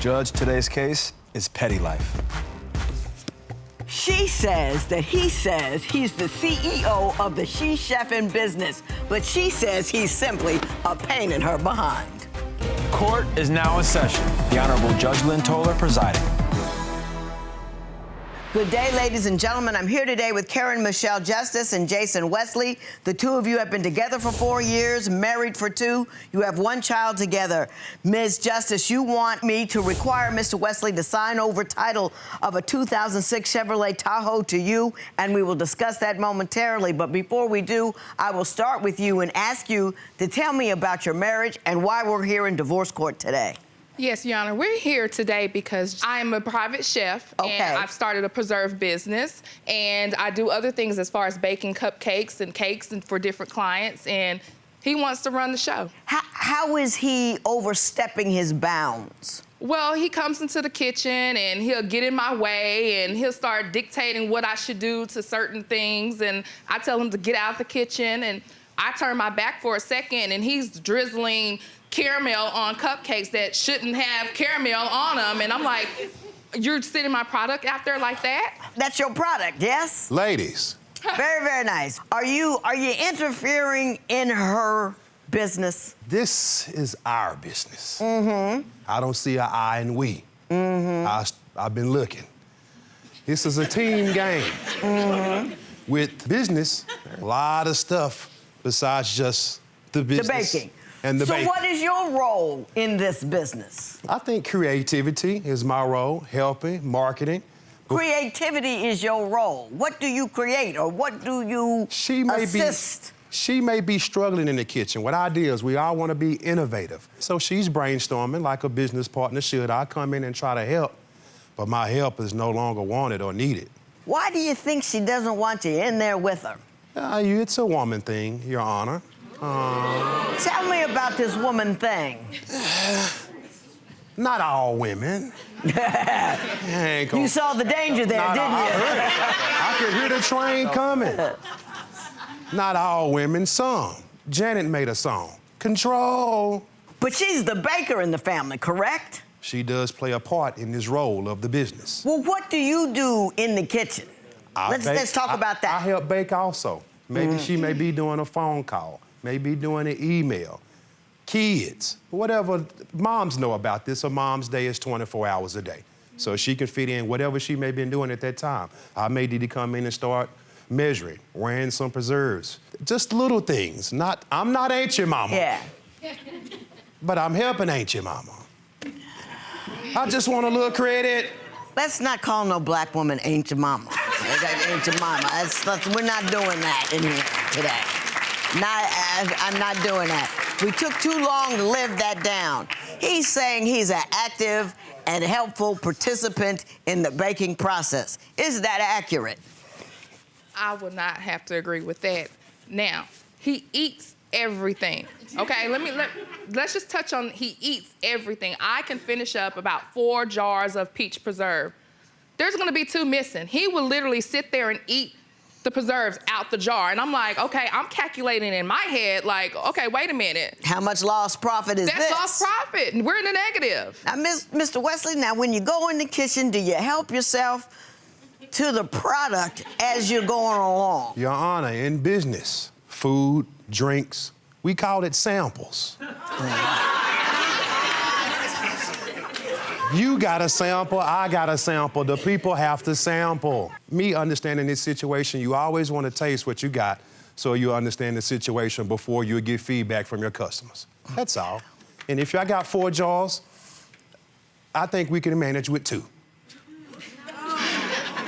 Judge, today's case is petty life. She says that he says he's the CEO of the She Chefin' business, but she says he's simply a pain in her behind. Court is now in session. The Honorable Judge Lynn Toller presiding. Good day, ladies and gentlemen. I'm here today with Karen Michelle Justice and Jason Wesley. The two of you have been together for 4 years, married for 2. You have 1 child together. Ms. Justice, you want me to require Mr. Wesley to sign over title of a 2006 Chevrolet Tahoe to you, and we will discuss that momentarily. But before we do, I will start with you and ask you to tell me about your marriage and why we're here in divorce court today. Yes, Your Honor, we're here today because I am a private chef, and I've started a preserve business, and I do other things as far as baking cupcakes and cakes and for different clients, and he wants to run the show. How is he overstepping his bounds? Well, he comes into the kitchen and he'll get in my way and he'll start dictating what I should do to certain things, and I tell him to get out of the kitchen, and I turn my back for a second and he's drizzling caramel on cupcakes that shouldn't have caramel on them, and I'm like, you're sending my product out there like that? That's your product, yes? Ladies. Very, very nice. Are you interfering in her business? This is our business. Mm-hmm. I don't see an I in we. Mm-hmm. I've been looking. This is a team game. Mm-hmm. With business, a lot of stuff besides just the business. The baking. And the so baking. What is your role in this business? I think creativity is my role, helping, marketing. Creativity is your role. What do you create, or what do you assist? She may be struggling in the kitchen with ideas. We all want to be innovative. So she's brainstorming like a business partner should. I come in and try to help, but my help is no longer wanted or needed. Why do you think she doesn't want you in there with her? It's a woman thing, Your Honor. Tell me about this woman thing. Not all women. You saw the danger there, didn't you? I could hear the train coming. Not all women, some. Janet made a song, Control. But she's the baker in the family, correct? She does play a part in this role of the business. Well, what do you do in the kitchen? Let's talk about that. I help bake also. Maybe she may be doing a phone call, maybe doing an email. Kids, whatever. Moms know about this. A mom's day is 24 hours a day. So she can fit in whatever she may have been doing at that time. I may need to come in and start measuring, wearing some preserves. Just little things. I'm not Ain't Your Mama. Yeah. But I'm helping Ain't Your Mama. I just want a little credit. Let's not call no black woman Ain't Your Mama. Ain't Your Mama. We're not doing that in here today. I'm not doing that. We took too long to live that down. He's saying he's an active and helpful participant in the baking process. Is that accurate? I would not have to agree with that. Now, he eats everything. Okay, let's just touch on he eats everything. I can finish up about 4 jars of peach preserve. There's gonna be 2 missing. He will literally sit there and eat the preserves out the jar. And I'm like, okay, I'm calculating in my head, like, okay, wait a minute. How much lost profit is this? That's lost profit. We're in the negative. Now, Mr. Wesley, now when you go in the kitchen, do you help yourself to the product as you're going along? Your Honor, in business, food, drinks, we call it samples. You got a sample, I got a sample. The people have to sample. Me understanding this situation, you always want to taste what you got so you understand the situation before you get feedback from your customers. That's all. And if I got 4 jars, I think we can manage with 2.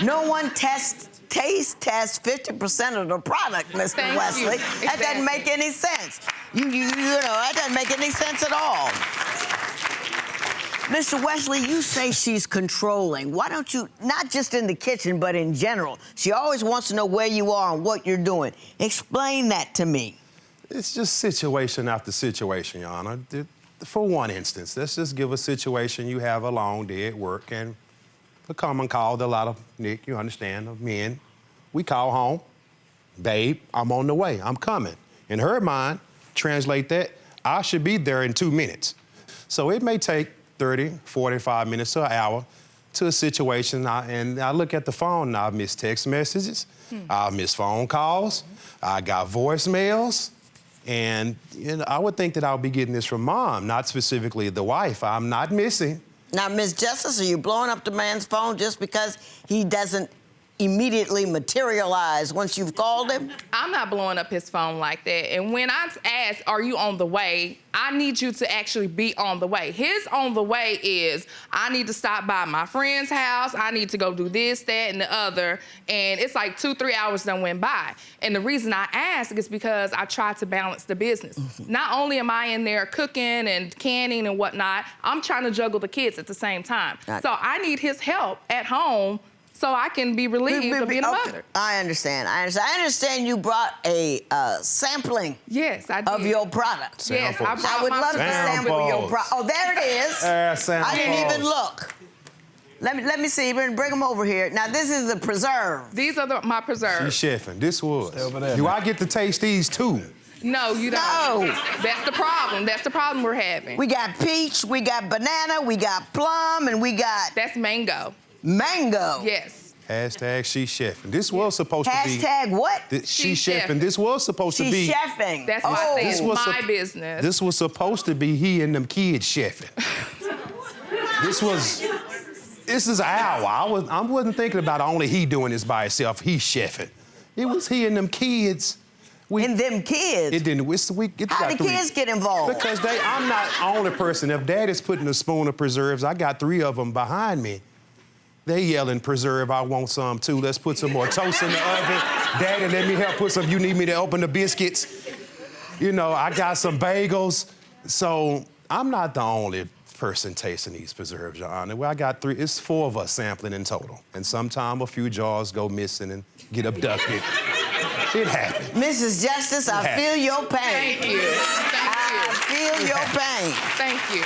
No one taste tests 50% of the product, Mr. Wesley. That doesn't make any sense. You know, that doesn't make any sense at all. Mr. Wesley, you say she's controlling. Why don't you, not just in the kitchen, but in general, she always wants to know where you are and what you're doing. Explain that to me. It's just situation after situation, Your Honor. For one instance, let's just give a situation you have a long day at work, and a common call that a lot of, Nick, you understand, of men, we call home, babe, I'm on the way, I'm coming. In her mind, translate that, I should be there in 2 minutes. So it may take 30, 45 minutes to an hour to a situation, and I look at the phone and I miss text messages, I miss phone calls, I got voicemails, and I would think that I would be getting this from mom, not specifically the wife. I'm not missing. Now, Ms. Justice, are you blowing up the man's phone just because he doesn't immediately materialize once you've called him? I'm not blowing up his phone like that. And when I ask, are you on the way? I need you to actually be on the way. His on the way is, I need to stop by my friend's house. I need to go do this, that, and the other. And it's like 2-3 hours done went by. And the reason I ask is because I try to balance the business. Not only am I in there cooking and canning and whatnot, I'm trying to juggle the kids at the same time. So I need his help at home so I can be relieved of being a mother. I understand. I understand you brought a sampling. Yes, I did. Of your product. Yes, I brought I would love to sample your product. Oh, there it is. I didn't even look. Let me see. Bring them over here. Now, this is the preserve. These are my preserves. She's chefing. This was. Do I get to taste these too? No, you don't. No. That's the problem. That's the problem we're having. We got peach, we got banana, we got plum, and we got... That's mango. Mango. Yes. Hashtag she's chefing. This was supposed to be... Hashtag what? She's chefing. This was supposed to be... She's chefing. That's why I say it's was my business. This was supposed to be he and them kids chefing. This is our. I wasn't thinking about only he doing this by himself. He's chefing. It was he and them kids. And them kids? It didn't. How the kids get involved? Because I'm not the only person. If Dad is putting a spoon of preserves, I got 3 of them behind me. They yelling, preserve, I want some too. Let's put some more toast in the oven. Daddy, let me help put some, you need me to open the biscuits. I got some bagels. So I'm not the only person tasting these preserves, Your Honor. Well, I got 3, it's 4 of us sampling in total. And sometime a few jars go missing and get abducted. It happens. Mrs. Justice, I feel your pain. Thank you. I feel your pain. Thank you.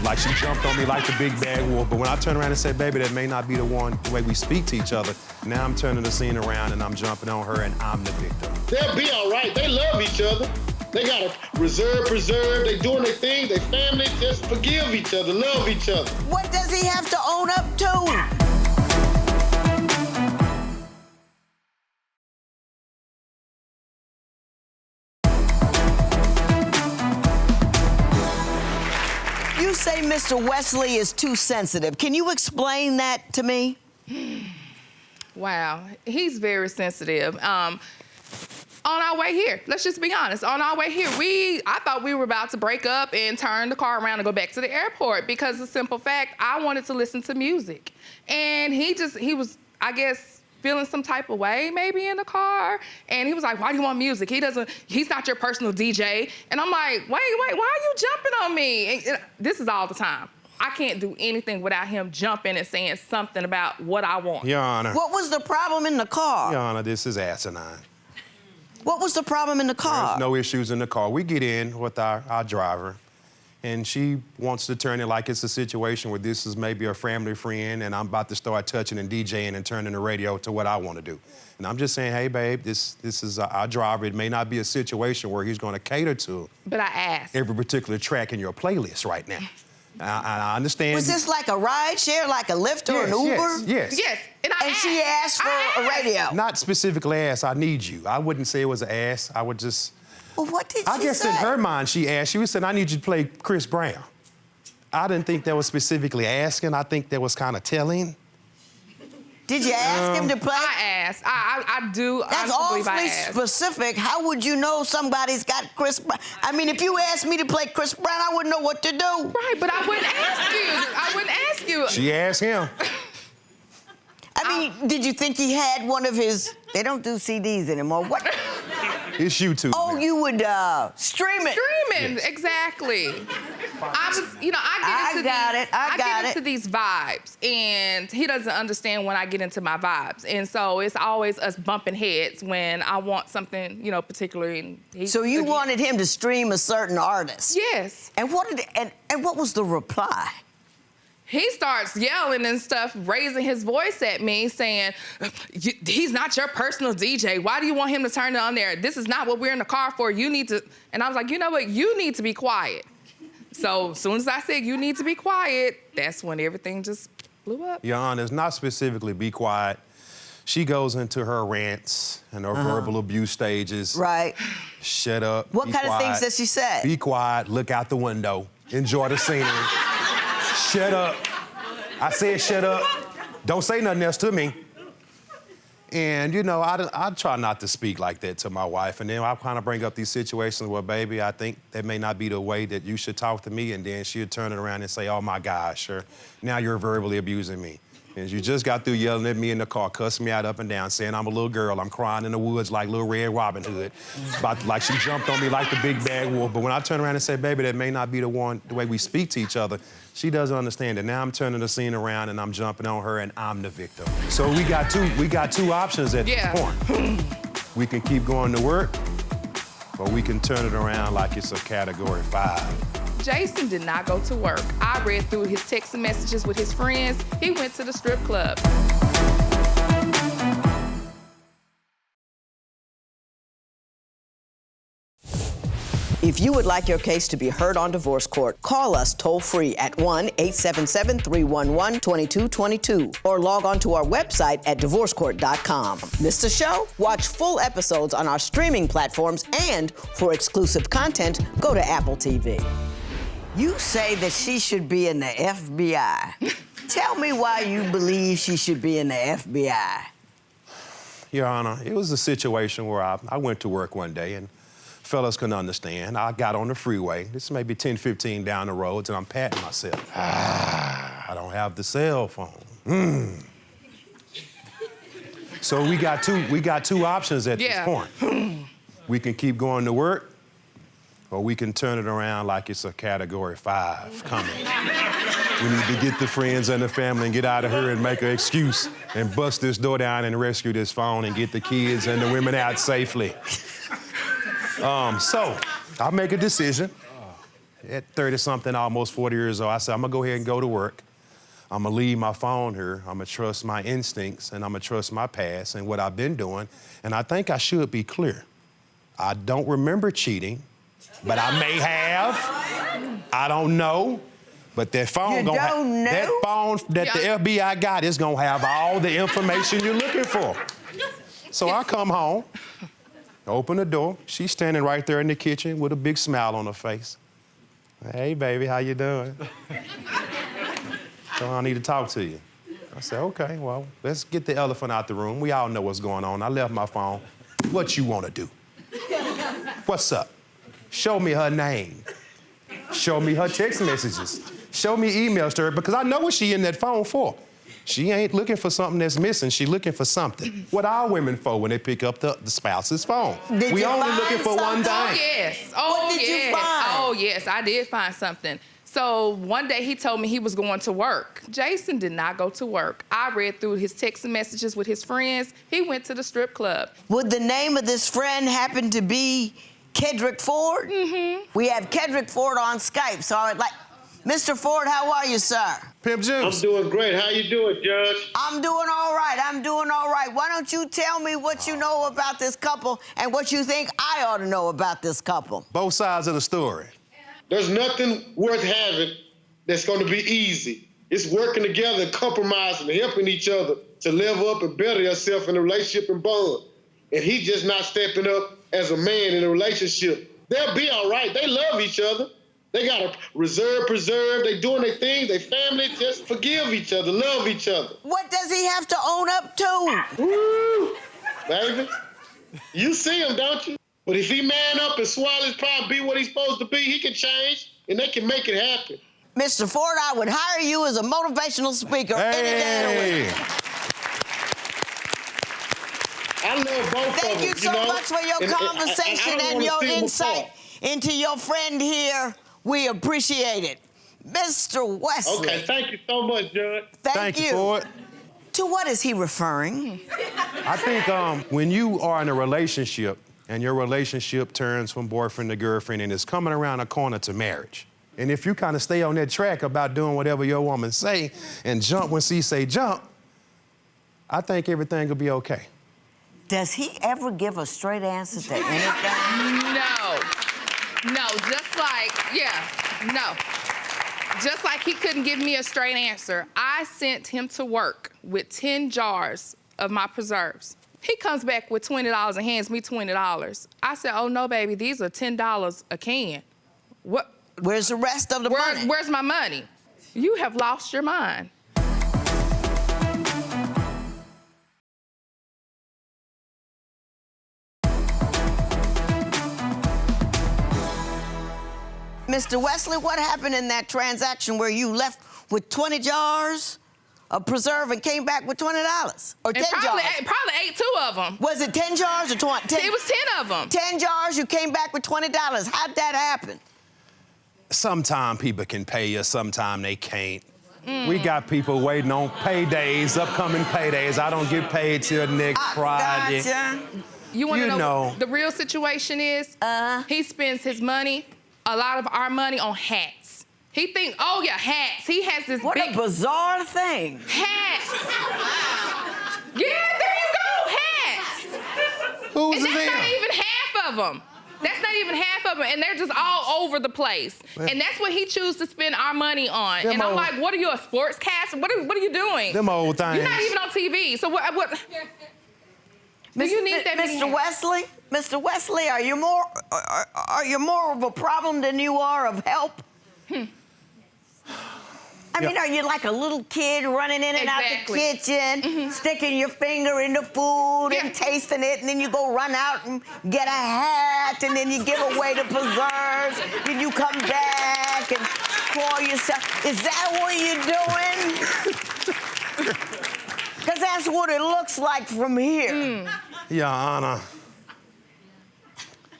Like she jumped on me like the big bad wolf, but when I turn around and say, baby, that may not be the way we speak to each other, now I'm turning the scene around and I'm jumping on her and I'm the victim. They'll be all right. They love each other. They got to preserve. They doing their thing. They family. Just forgive each other, love each other. What does he have to own up to? You say Mr. Wesley is too sensitive. Can you explain that to me? Wow, he's very sensitive. On our way here, let's just be honest, on our way here, I thought we were about to break up and turn the car around and go back to the airport because the simple fact, I wanted to listen to music. And he was, I guess, feeling some type of way maybe in the car. And he was like, why do you want music? He's not your personal DJ. And I'm like, wait, why are you jumping on me? And this is all the time. I can't do anything without him jumping and saying something about what I want. Your Honor. What was the problem in the car? Your Honor, this is asinine. What was the problem in the car? There's no issues in the car. We get in with our driver, and she wants to turn it like it's a situation where this is maybe a family friend, and I'm about to start touching and DJing and turning the radio to what I want to do. And I'm just saying, hey, babe, this is our driver. It may not be a situation where he's going to cater to. But I asked. Every particular track in your playlist right now. I understand. Was this like a ride share, like a Lyft or an Uber? Yes. And she asked for a radio? Not specifically asked, I need you. I wouldn't say it was an ask. I would just... Well, what did she say? I guess in her mind, she asked. She was saying, I need you to play Chris Brown. I didn't think that was specifically asking. I think that was kind of telling. Did you ask him to play? I asked. I do. That's awfully specific. How would you know somebody's got Chris Brown? I mean, if you asked me to play Chris Brown, I wouldn't know what to do. Right, but I wouldn't ask you. I wouldn't ask you. She asked him. I mean, did you think he had one of his... They don't do CDs anymore. What? It's YouTube. Oh, you would stream it. Streaming, yes. Exactly. I get into these vibes, and he doesn't understand when I get into my vibes, and so it's always us bumping heads when I want something, particularly. So you wanted him to stream a certain artist? Yes. And what was the reply? He starts yelling and stuff, raising his voice at me, saying, he's not your personal DJ. Why do you want him to turn it on there? This is not what we're in the car for. You need to... And I was like, you know what? You need to be quiet. So as soon as I said, you need to be quiet, that's when everything just blew up. Your Honor, it's not specifically be quiet. She goes into her rants and her verbal abuse stages. Right. Shut up. What be kind quiet, of things does she say? Be quiet, look out the window, enjoy the scenery. Shut up. I said shut up. Don't say nothing else to me. And, you know, I try not to speak like that to my wife. And then I kind of bring up these situations where, baby, I think that may not be the way that you should talk to me. And then she'll turn it around and say, oh, my gosh, sir, now you're verbally abusing me. And you just got through yelling at me in the car, cussing me out up and down, saying I'm a little girl. I'm crying in the woods like little Red Robin Hood. Like she jumped on me like the big bad wolf. But when I turn around and say, baby, that may not be the way we speak to each other, she doesn't understand it. Now I'm turning the scene around and I'm jumping on her and I'm the victim. So we got two options at this point. We can keep going to work, or we can turn it around like it's a category 5. Jason did not go to work. I read through his text and messages with his friends. He went to the strip club. If you would like your case to be heard on divorce court, call us toll-free at 1-877-311-2222 or log on to our website at divorcecourt.com. Missed a show? Watch full episodes on our streaming platforms, and for exclusive content, go to Apple TV. You say that she should be in the FBI. Tell me why you believe she should be in the FBI. Your Honor, it was a situation where I went to work one day and fellas couldn't understand. I got on the freeway. This may be 10, 15 down the roads, and I'm patting myself. I don't have the cell phone. So we got two options at this point. We can keep going to work, or we can turn it around like it's a category 5 coming. We need to get the friends and the family and get out of here and make an excuse and bust this door down and rescue this phone and get the kids and the women out safely. So I make a decision at 30-something, almost 40 years old. I said, I'm gonna go ahead and go to work. I'm gonna leave my phone here. I'm gonna trust my instincts, and I'm gonna trust my past and what I've been doing. And I think I should be clear. I don't remember cheating, but I may have. I don't know. But that phone that the FBI got is gonna have all the information you're looking for. So I come home, open the door. She's standing right there in the kitchen with a big smile on her face. Hey, baby, how you doing? So I need to talk to you. I said, okay, well, let's get the elephant out the room. We all know what's going on. I left my phone. What you want to do? What's up? Show me her name. Show me her text messages. Show me emails to her, because I know what she in that phone for. She ain't looking for something that's missing. She looking for something. What are women for when they pick up the spouse's phone? We only looking for one thing. Oh, yes. What did you find? Oh, yes, I did find something. So one day he told me he was going to work. Jason did not go to work. I read through his text and messages with his friends. He went to the strip club. Would the name of this friend happen to be Kedrick Ford? Mm-hmm. We have Kedrick Ford on Skype, so I would like... Mr. Ford, how are you, sir? Pimp Juice. I'm doing great. How you doing, Judge? I'm doing all right. Why don't you tell me what you know about this couple and what you think I ought to know about this couple? Both sides of the story. There's nothing worth having that's going to be easy. It's working together, compromising, and helping each other to level up and better yourself in a relationship and bond. And he's just not stepping up as a man in a relationship. They'll be all right. They love each other. They got to preserve. They doing their thing. They family, just forgive each other, love each other. What does he have to own up to? Woo, baby. You see him, don't you? But if he man up and swallow his pride, be what he's supposed to be, he can change, and they can make it happen. Mr. Ford, I would hire you as a motivational speaker any day of the week. I love both of them. Thank you so much for your conversation and your insight into your friend here. We appreciate it. Mr. Wesley. Okay, thank you so much, Judge. Thank you. Ford. To what is he referring? I think when you are in a relationship and your relationship turns from boyfriend to girlfriend and it's coming around a corner to marriage, and if you kind of stay on that track about doing whatever your woman say and jump when she say jump, I think everything will be okay. Does he ever give a straight answer to anything? No, just like No. Just like he couldn't give me a straight answer, I sent him to work with 10 jars of my preserves. He comes back with $20 and hands me $20. I said, oh no, baby, these are $10 a can. What? Where's the rest of the money? Where's my money? You have lost your mind. Mr. Wesley, what happened in that transaction where you left with 20 jars of preserve and came back with $20? Or 10 probably jars? Probably ate 2 of them. Was it 10 jars or 20? It was 10 of them. 10 jars, you came back with $20. How'd that happen? Sometime people can pay you, sometime they can't. We got people waiting on paydays, upcoming paydays. I don't get paid till next Friday. Gotcha. You want to You know know. what the real situation is? He spends his money, a lot of our money, on hats. He thinks, oh yeah, hats. He has this What big a bizarre thing. hats. Yeah, there you go, hats. Who's And that's them? not even half of them. That's not even half of them, and they're just all over the place. And that's what he chooses to spend our money on. Them And I'm old- like, what are you, a sportscaster? What are you doing? Them old things. You're not even on TV. So what do you need that many Mr. hats? Wesley? Mr. Wesley, are you more of a problem than you are of help? I mean, are you like a little kid running in and out the Exactly. kitchen, sticking your finger in the food Yeah. and tasting it, and then you go run out and get a hat, and then you give away the preserves, then you come back and pour yourself? Is that what you're doing? Because that's what it looks like from here. Your Honor,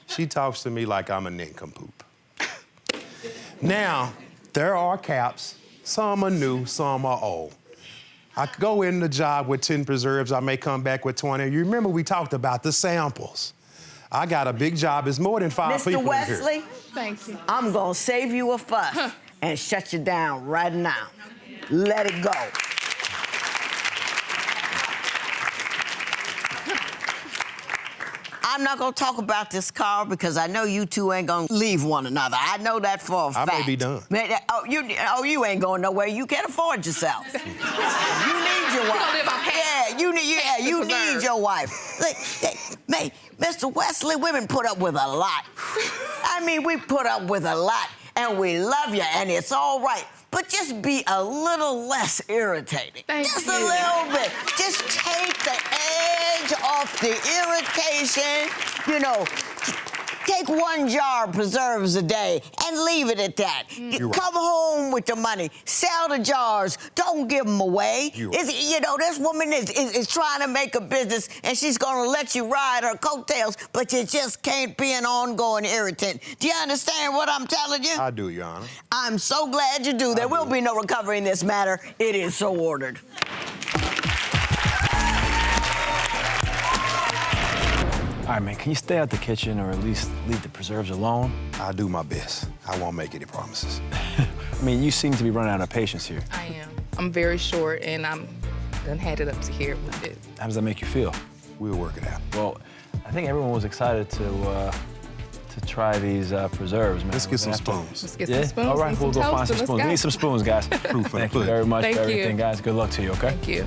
she talks to me like I'm a nincompoop. Now, there are caps. Some are new, some are old. I could go in the job with 10 preserves, I may come back with 20. You remember we talked about the samples. I got a big job, it's more than 5 people Mr. in Wesley, here. Thank you. I'm gonna save you a fuss and shut you down right now. Let it go. I'm not gonna talk about this car because I know you two ain't gonna leave one another. I know that for a I fact. may be done. You ain't going nowhere. You can't afford yourself. You need your wife. gonna live off half. You preserve. need your wife. Look, Mr. Wesley, women put up with a lot. I mean, we put up with a lot, and we love you, and it's all right. But just be a little less irritating. Just a little bit. Just take the edge off the irritation. You know, take 1 jar of preserves a day and leave it at that. Come home with the money. Sell the jars. Don't give them away. This woman is trying to make a business, and she's going to let you ride her coattails, but you just can't be an ongoing irritant. Do you understand what I'm telling you? I do, Your Honor. I'm so glad you do. There will be no recovery in this matter. It is so ordered. All right, man, can you stay out the kitchen or at least leave the preserves alone? I'll do my best. I won't make any promises. I mean, you seem to be running out of patience here. I am. I'm very short, and I'm done had it up to here with it. How does that make you feel? We'll work it out. Well, I think everyone was excited to try these preserves, man. Let's get some spoons. Let's get Yeah? some spoons. All right, and we'll go some find some toast, and spoons. We need let's some spoons, guys. Proof of the Thank you pudding. very much Thank for you. everything, guys. Good luck to you, okay? go. Thank you.